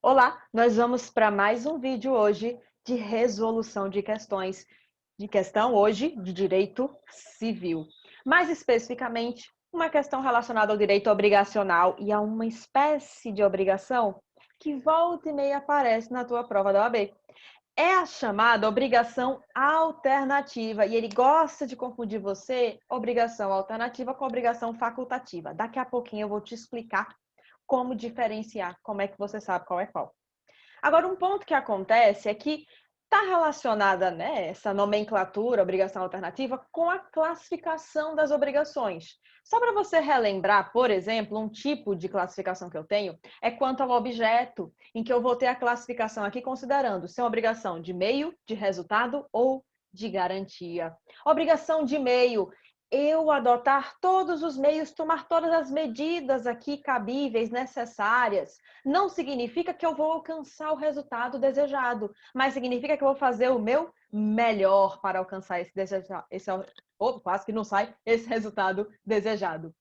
Olá, nós vamos para mais um vídeo hoje de resolução de questões, de questão hoje de direito civil. Mais especificamente, uma questão relacionada ao direito obrigacional e a uma espécie de obrigação que volta e meia aparece na tua prova da OAB. É a chamada obrigação alternativa e ele gosta de confundir você, obrigação alternativa com obrigação facultativa. Daqui a pouquinho eu vou te explicar como diferenciar, como é que você sabe qual é qual. Agora, um ponto que acontece é que está relacionada, né, essa nomenclatura, obrigação alternativa, com a classificação das obrigações. Só para você relembrar, por exemplo, um tipo de classificação que eu tenho é quanto ao objeto, em que eu vou ter a classificação aqui considerando se é uma obrigação de meio, de resultado ou de garantia. Obrigação de meio, eu adotar todos os meios, tomar todas as medidas aqui cabíveis, necessárias, não significa que eu vou alcançar o resultado desejado, mas significa que eu vou fazer o meu melhor para alcançar quase que não sai, esse resultado desejado.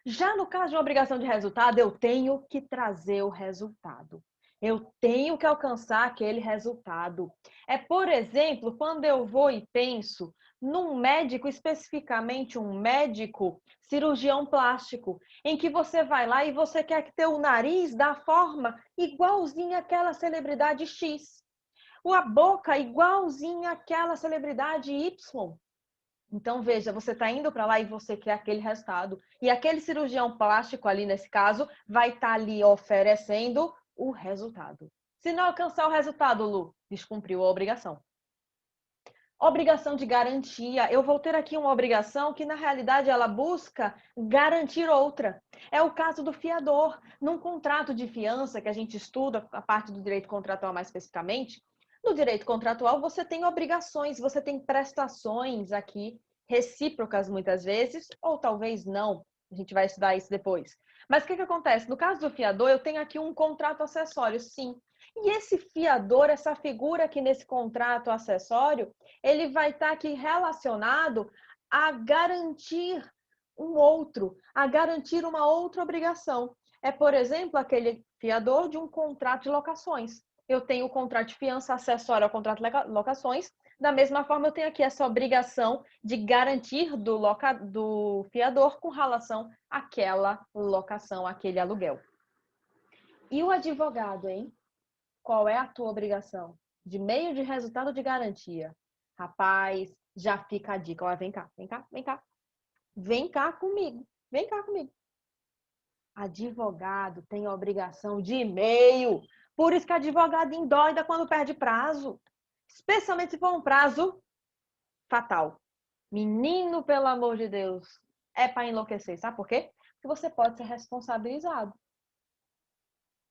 Já no caso de uma obrigação de resultado, eu tenho que trazer o resultado. Eu tenho que alcançar aquele resultado. É, por exemplo, quando eu vou e penso num médico, especificamente um médico cirurgião plástico, em que você vai lá e você quer ter o nariz da forma igualzinha àquela celebridade X, ou a boca igualzinha àquela celebridade Y. Então, veja, você está indo para lá e você quer aquele resultado. E aquele cirurgião plástico ali, nesse caso, vai estar ali oferecendo o resultado. Se não alcançar o resultado, Lu, descumpriu a obrigação. Obrigação de garantia. Eu vou ter aqui uma obrigação que, na realidade, ela busca garantir outra. É o caso do fiador. Num contrato de fiança, que a gente estuda a parte do direito contratual mais especificamente, no direito contratual você tem obrigações, você tem prestações aqui, recíprocas muitas vezes, ou talvez não. A gente vai estudar isso depois. Mas o que acontece? No caso do fiador, eu tenho aqui um contrato acessório, sim. E esse fiador, essa figura aqui nesse contrato acessório, ele vai estar aqui relacionado a garantir um outro, a garantir uma outra obrigação. É, por exemplo, aquele fiador de um contrato de locações. Eu tenho o contrato de fiança acessório ao contrato de locações. Da mesma forma, eu tenho aqui essa obrigação de garantir do fiador com relação àquela locação, àquele aluguel. E o advogado, hein? Qual é a tua obrigação? De meio, de resultado, de garantia? Rapaz, já fica a dica. Olha, vem cá, vem cá, vem cá. Vem cá comigo. Vem cá comigo. Advogado tem a obrigação de meio. Por isso que advogado endoida quando perde prazo. Especialmente se for um prazo fatal. Menino, pelo amor de Deus, é para enlouquecer. Sabe por quê? Porque você pode ser responsabilizado.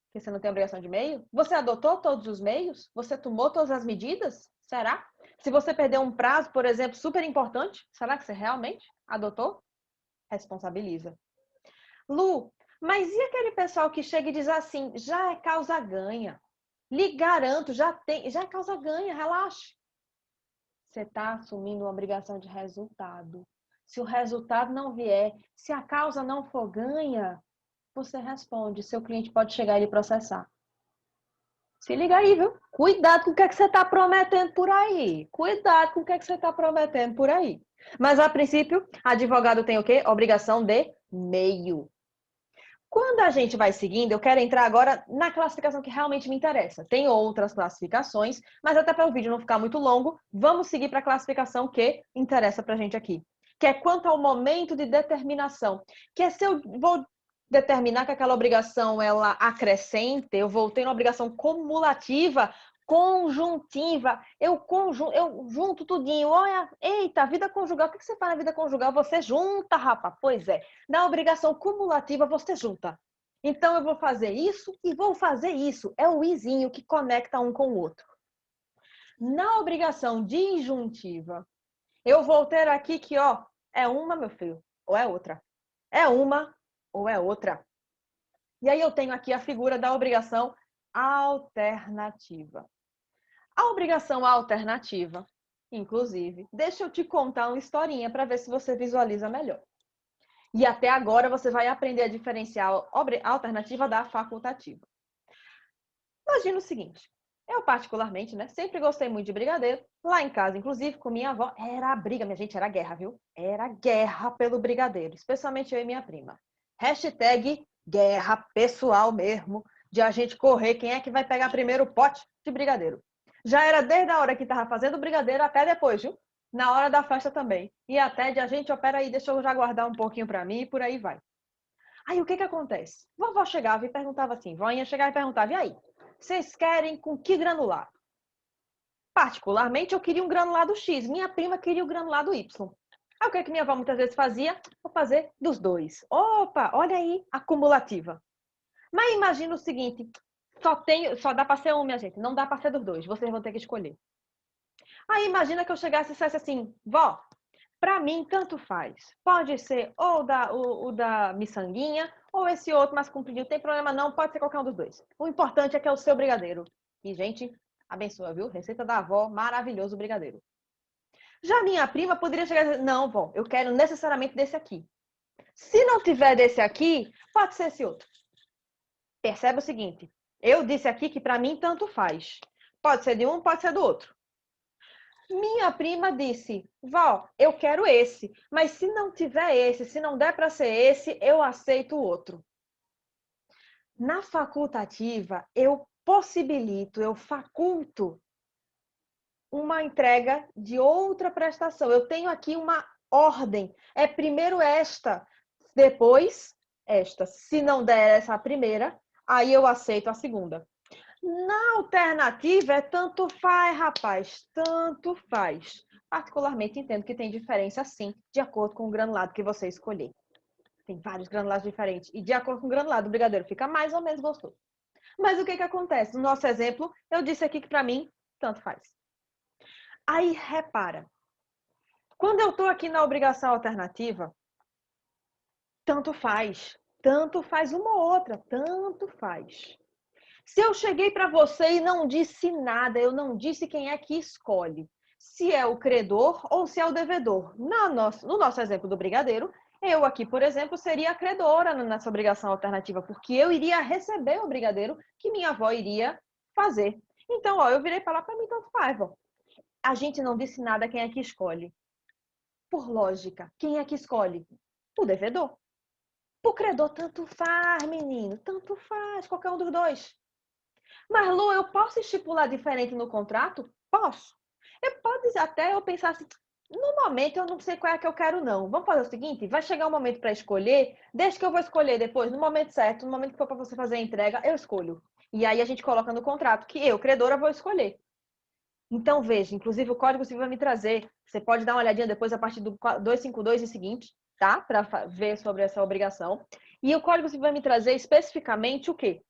Porque você não tem obrigação de meio? Você adotou todos os meios? Você tomou todas as medidas? Será? Se você perder um prazo, por exemplo, super importante, será que você realmente adotou? Responsabiliza. Lu, mas e aquele pessoal que chega e diz assim, já é causa ganha? Lhe garanto, já é causa ganha, relaxe. Você está assumindo uma obrigação de resultado. Se o resultado não vier, se a causa não for ganha, você responde, seu cliente pode chegar e lhe processar. Se liga aí, viu? Cuidado com o que é que você está prometendo por aí. Cuidado com o que é que você está prometendo por aí. Mas, a princípio, advogado tem o quê? Obrigação de meio. Quando a gente vai seguindo, eu quero entrar agora na classificação que realmente me interessa. Tem outras classificações, mas até para o vídeo não ficar muito longo, vamos seguir para a classificação que interessa para a gente aqui. Que é quanto ao momento de determinação. Que é se eu vou determinar que aquela obrigação ela acrescente, eu vou ter uma obrigação cumulativa, conjuntiva, eu junto tudinho. Olha, eita, vida conjugal, o que você faz na vida conjugal? Você junta, rapaz. Pois é, na obrigação cumulativa você junta. Então eu vou fazer isso e vou fazer isso. É o izinho que conecta um com o outro. Na obrigação disjuntiva, eu vou ter aqui que, ó, é uma, meu filho, ou é outra. É uma ou é outra. E aí eu tenho aqui a figura da obrigação alternativa. A obrigação alternativa, inclusive, deixa eu te contar uma historinha para ver se você visualiza melhor. E até agora você vai aprender a diferenciar a alternativa da facultativa. Imagina o seguinte, eu particularmente, né, sempre gostei muito de brigadeiro. Lá em casa, inclusive, com minha avó, era a briga, minha gente, era guerra, viu? Era guerra pelo brigadeiro, especialmente eu e minha prima. Hashtag guerra pessoal mesmo, de a gente correr, quem é que vai pegar primeiro o pote de brigadeiro. Já era desde a hora que tava fazendo o brigadeiro até depois, viu? Na hora da festa também. E até de a gente, ó, peraí, deixa eu já guardar um pouquinho pra mim e por aí vai. Aí o que que acontece? Vovó chegava e perguntava assim, voinha chegava e perguntava, e aí? Vocês querem com que granulado? Particularmente, eu queria um granulado X, minha prima queria o granulado Y. Aí o que que minha avó muitas vezes fazia? Vou fazer dos dois. Opa, olha aí, acumulativa. Mas imagina o seguinte, só dá para ser um, minha gente, não dá para ser dos dois, vocês vão ter que escolher. Aí imagina que eu chegasse e dissesse assim, vó, para mim tanto faz. Pode ser ou o da miçanguinha ou esse outro mais compridinho, não tem problema não, pode ser qualquer um dos dois. O importante é que é o seu brigadeiro. E gente, abençoa, viu? Receita da avó, maravilhoso o brigadeiro. Já minha prima poderia chegar e dizer, não, vó, eu quero necessariamente desse aqui. Se não tiver desse aqui, pode ser esse outro. Percebe o seguinte, eu disse aqui que para mim tanto faz. Pode ser de um, pode ser do outro. Minha prima disse, vó, eu quero esse, mas se não tiver esse, se não der para ser esse, eu aceito o outro. Na facultativa, eu possibilito, eu faculto uma entrega de outra prestação. Eu tenho aqui uma ordem. É primeiro esta, depois esta. Se não der essa primeira, aí eu aceito a segunda. Na alternativa, é tanto faz, rapaz, tanto faz. Particularmente, entendo que tem diferença, sim, de acordo com o granulado que você escolher. Tem vários granulados diferentes. E de acordo com o granulado, o brigadeiro fica mais ou menos gostoso. Mas o que acontece? No nosso exemplo, eu disse aqui que para mim, tanto faz. Aí, repara. Quando eu estou aqui na obrigação alternativa, tanto faz. Tanto faz uma ou outra, tanto faz. Se eu cheguei para você e não disse nada, eu não disse quem é que escolhe, se é o credor ou se é o devedor. No nosso exemplo do brigadeiro, eu aqui, por exemplo, seria a credora nessa obrigação alternativa, porque eu iria receber o brigadeiro que minha avó iria fazer. Então, ó, eu virei para lá, para mim tanto faz, ó. A gente não disse nada quem é que escolhe. Por lógica, quem é que escolhe? O devedor. O credor tanto faz, menino, tanto faz, qualquer um dos dois. Mas, Lu, eu posso estipular diferente no contrato? Posso. Eu pode até eu pensar assim, no momento eu não sei qual é que eu quero, não. Vamos fazer o seguinte, vai chegar um momento para escolher, deixa que eu vou escolher depois, no momento certo, no momento que for para você fazer a entrega, eu escolho. E aí a gente coloca no contrato que eu, credora, vou escolher. Então, veja, inclusive o Código Civil vai me trazer, você pode dar uma olhadinha depois a partir do 252 e seguinte, tá? Para ver sobre essa obrigação. E o Código Civil vai me trazer especificamente o quê?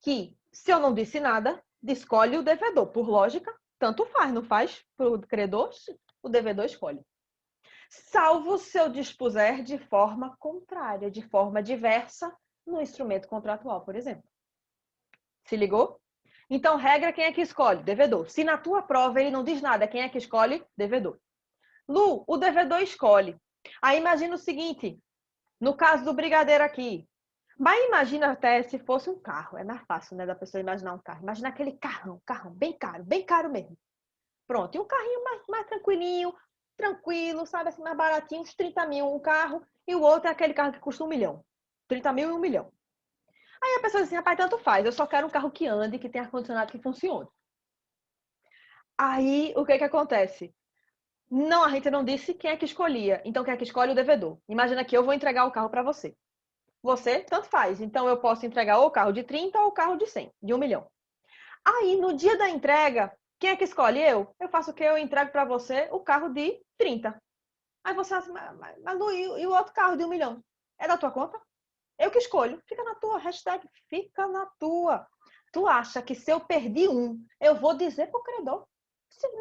Que se eu não disse nada, escolhe o devedor. Por lógica, tanto faz, não faz? Para o credor, o devedor escolhe. Salvo se eu dispuser de forma contrária, de forma diversa, no instrumento contratual, por exemplo. Se ligou? Então, regra, quem é que escolhe? Devedor. Se na tua prova ele não diz nada, quem é que escolhe? Devedor. Lu, o devedor escolhe. Aí imagina o seguinte, no caso do brigadeiro aqui, mas imagina até se fosse um carro, é mais fácil, né, da pessoa imaginar um carro. Imagina aquele carrão bem caro mesmo. Pronto, e um carrinho mais tranquilinho, tranquilo, sabe, assim, mais baratinho, uns 30 mil um carro, e o outro é aquele carro que custa 1 milhão. 30 mil e 1 milhão. Aí a pessoa diz assim, rapaz, tanto faz, eu só quero um carro que ande, que tenha ar-condicionado, que funcione. Aí, o que que acontece? Não, a gente não disse quem é que escolhia. Então, quem é que escolhe? O devedor. Imagina que eu vou entregar o carro para você. Você, tanto faz. Então, eu posso entregar ou o carro de 30 ou o carro de 100, de 1 milhão. Aí, no dia da entrega, quem é que escolhe? Eu faço o quê? Eu entrego para você o carro de 30. Aí você fala assim, mas Lu, e o outro carro de 1 milhão? É da tua conta? Eu que escolho. Fica na tua. Hashtag fica na tua. Tu acha que se eu perdi um, eu vou dizer pro credor?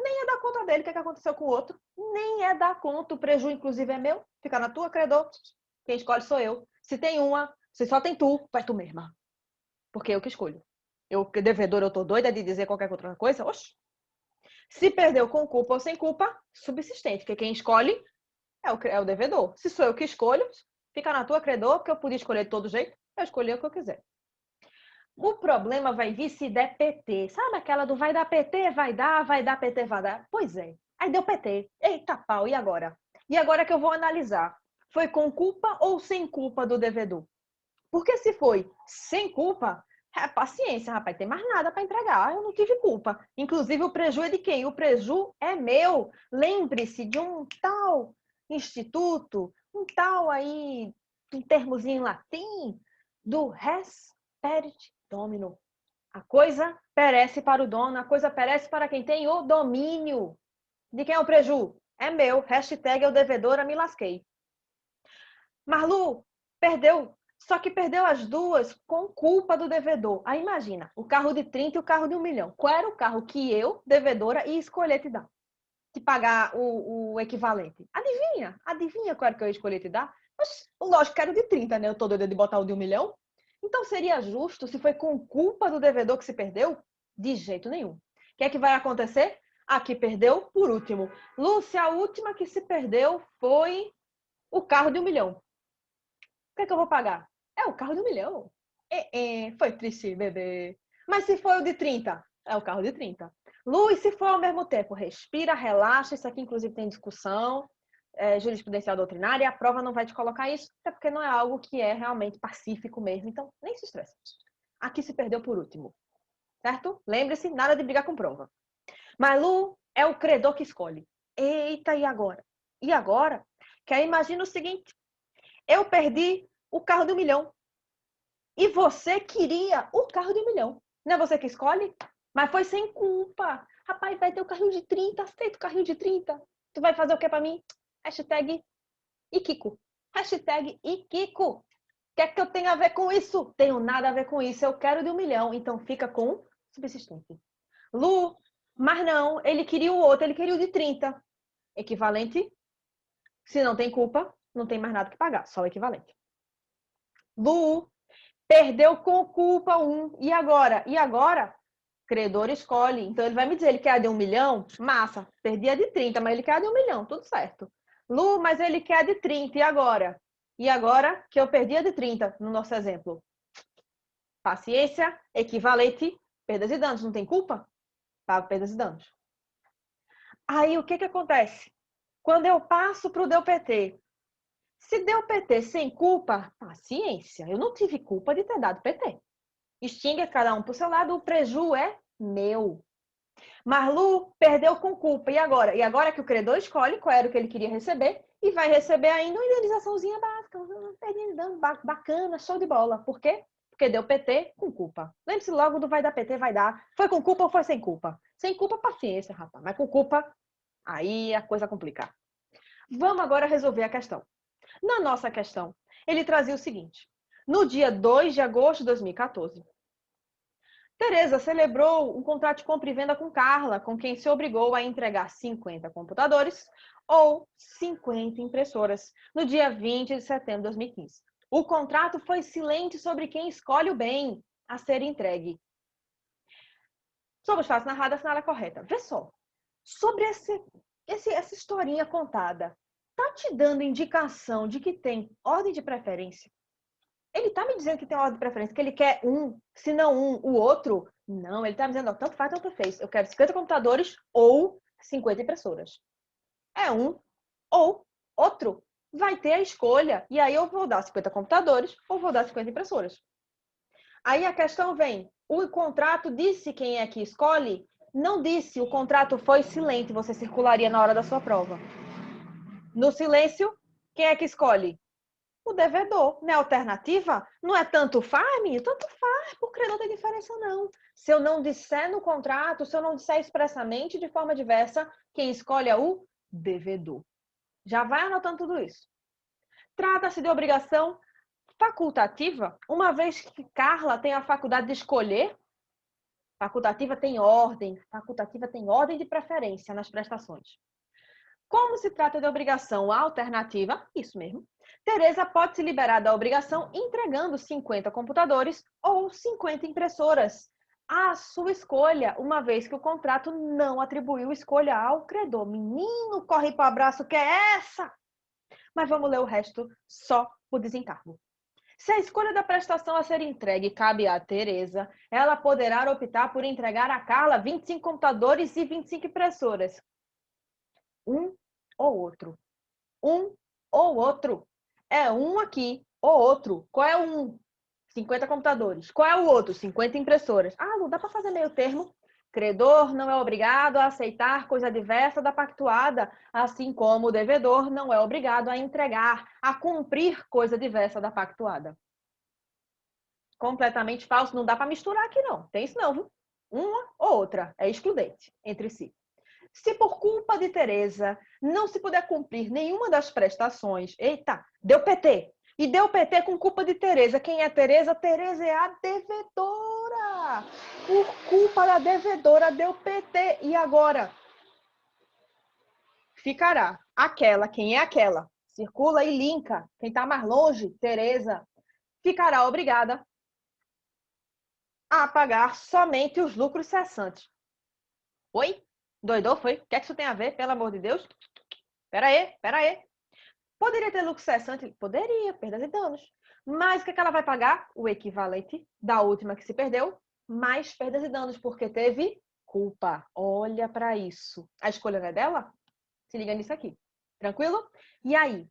Nem é da conta dele o que aconteceu com o outro. Nem é da conta. O prejuízo, inclusive, é meu. Fica na tua, credor. Quem escolhe sou eu. Se tem uma, se só tem tu, vai tu mesma. Porque eu que escolho. Eu, devedor, eu tô doida de dizer qualquer outra coisa? Oxe. Se perdeu com culpa ou sem culpa, subsistente. Porque quem escolhe é o devedor. Se sou eu que escolho, fica na tua, credor, porque eu podia escolher de todo jeito. Eu escolhi o que eu quiser. O problema vai vir se der PT. Sabe aquela do vai dar PT, vai dar PT, vai dar? Pois é. Aí deu PT. Eita pau, e agora? E agora que eu vou analisar. Foi com culpa ou sem culpa do devedor? Porque se foi sem culpa, paciência, rapaz, tem mais nada para entregar. Eu não tive culpa. Inclusive, o preju é de quem? O preju é meu. Lembre-se de um tal instituto, um tal aí, em termos em latim, do res perit domino. A coisa perece para o dono, a coisa perece para quem tem o domínio. De quem é o preju? É meu. Hashtag eu devedora, me lasquei. Marlu, perdeu. Só que perdeu as duas com culpa do devedor. Aí imagina, o carro de 30 e o carro de 1 milhão. Qual era o carro que eu, devedora, ia escolher te dar? Te pagar o equivalente. Adivinha? Adivinha qual era que eu ia escolher te dar? Mas, lógico que era o de 30, né? Eu tô doida de botar o de 1 milhão. Então seria justo se foi com culpa do devedor que se perdeu? De jeito nenhum. O que é que vai acontecer? A que perdeu por último. Lúcia, a última que se perdeu foi o carro de 1 milhão. O que é que eu vou pagar? É o carro de 1 milhão. Foi triste, bebê. Mas se foi o de 30? É o carro de 30. Lu, e se for ao mesmo tempo? Respira, relaxa. Isso aqui, inclusive, tem discussão jurisprudencial doutrinária. A prova não vai te colocar isso, até porque não é algo que é realmente pacífico mesmo. Então, nem se estresse. Aqui se perdeu por último. Certo? Lembre-se, nada de brigar com prova. Mas, Lu, é o credor que escolhe. Eita, e agora? E agora? Que aí imagina o seguinte. Eu perdi o carro de 1 milhão. E você queria o carro de 1 milhão. Não é você que escolhe? Mas foi sem culpa. Rapaz, vai ter o carrinho de 30, aceita o carrinho de 30. Tu vai fazer o que pra mim? Hashtag Ikiko. Hashtag Ikiko. O que é que eu tenho a ver com isso? Tenho nada a ver com isso. Eu quero de 1 milhão. Então fica com subsistente. Lu, mas não. Ele queria o outro. Ele queria o de 30. Equivalente. Se não tem culpa, não tem mais nada que pagar. Só o equivalente. Lu, perdeu com culpa um. E agora? E agora? Credor escolhe. Então ele vai me dizer, ele quer a de 1 milhão? Massa. Perdi a de 30, mas ele quer a de 1 milhão. Tudo certo. Lu, mas ele quer a de 30. E agora? E agora que eu perdi a de 30, no nosso exemplo. Paciência, equivalente, perdas e danos. Não tem culpa? Pago perdas e danos. Aí o que acontece? Quando eu passo para o DPT, se deu PT sem culpa, paciência. Eu não tive culpa de ter dado PT. Extingue cada um pro seu lado, o preju é meu. Marlu perdeu com culpa. E agora? E agora que o credor escolhe qual era o que ele queria receber e vai receber ainda uma indenizaçãozinha básica. Bacana, show de bola. Por quê? Porque deu PT com culpa. Lembre-se logo do vai dar PT, vai dar. Foi com culpa ou foi sem culpa? Sem culpa, paciência, rapaz. Mas com culpa, aí a coisa complica. Vamos agora resolver a questão. Na nossa questão, ele trazia o seguinte. No dia 2 de agosto de 2014, Tereza celebrou um contrato de compra e venda com Carla, com quem se obrigou a entregar 50 computadores ou 50 impressoras no dia 20 de setembro de 2015. O contrato foi silente sobre quem escolhe o bem a ser entregue. Somos fatos narradas na área correta. Vê só, sobre essa historinha contada, tá te dando indicação de que tem ordem de preferência? Ele tá me dizendo que tem ordem de preferência, que ele quer um, se não um, o outro? Não, ele tá me dizendo, ó, tanto faz, tanto fez. Eu quero 50 computadores ou 50 impressoras. É um ou outro. Vai ter a escolha. E aí eu vou dar 50 computadores ou vou dar 50 impressoras. Aí a questão vem, o contrato disse quem é que escolhe? Não disse, o contrato foi silente, você circularia na hora da sua prova. No silêncio, quem é que escolhe? O devedor. Não é alternativa? Não é tanto faz, menino? Tanto faz, porque não tem diferença não. Se eu não disser no contrato, se eu não disser expressamente de forma diversa, quem escolhe é o devedor. Já vai anotando tudo isso. Trata-se de obrigação facultativa, uma vez que Carla tem a faculdade de escolher. Facultativa tem ordem de preferência nas prestações. Como se trata de obrigação alternativa, isso mesmo, Tereza pode se liberar da obrigação entregando 50 computadores ou 50 impressoras à sua escolha, uma vez que o contrato não atribuiu escolha ao credor. Menino, corre para o abraço, que é essa? Mas vamos ler o resto só por desencargo. Se a escolha da prestação a ser entregue cabe a Tereza, ela poderá optar por entregar a Carla 25 computadores e 25 impressoras. Um ou outro. Um ou outro. É um aqui ou outro. Qual é um? 50 computadores. Qual é o outro? 50 impressoras. Ah, não dá para fazer meio termo. Credor não é obrigado a aceitar coisa diversa da pactuada, assim como o devedor não é obrigado a entregar, a cumprir coisa diversa da pactuada. Completamente falso, não dá para misturar aqui não. Tem isso não, viu? Uma ou outra é excludente entre si. Se por culpa de Tereza não se puder cumprir nenhuma das prestações, eita, deu PT. E deu PT com culpa de Tereza. Quem é Tereza? Tereza é a devedora. Por culpa da devedora deu PT. E agora? Ficará aquela, quem é aquela? Circula e linka. Quem está mais longe, Tereza, ficará obrigada a pagar somente os lucros cessantes. Oi? Doidou, foi? O que é que isso tem a ver, pelo amor de Deus? Pera aí. Poderia ter lucro cessante? Poderia, perdas e danos. Mas o que ela vai pagar? O equivalente da última que se perdeu, mais perdas e danos, porque teve culpa. Olha para isso. A escolha não é dela? Se liga nisso aqui. Tranquilo? E aí?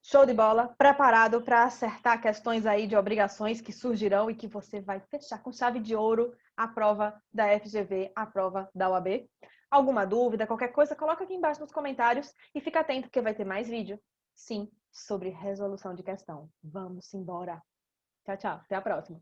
Show de bola? Preparado para acertar questões aí de obrigações que surgirão e que você vai fechar com chave de ouro a prova da FGV, a prova da OAB? Alguma dúvida, qualquer coisa, coloca aqui embaixo nos comentários e fica atento porque vai ter mais vídeo, sim, sobre resolução de questão. Vamos embora. Tchau, tchau. Até a próxima.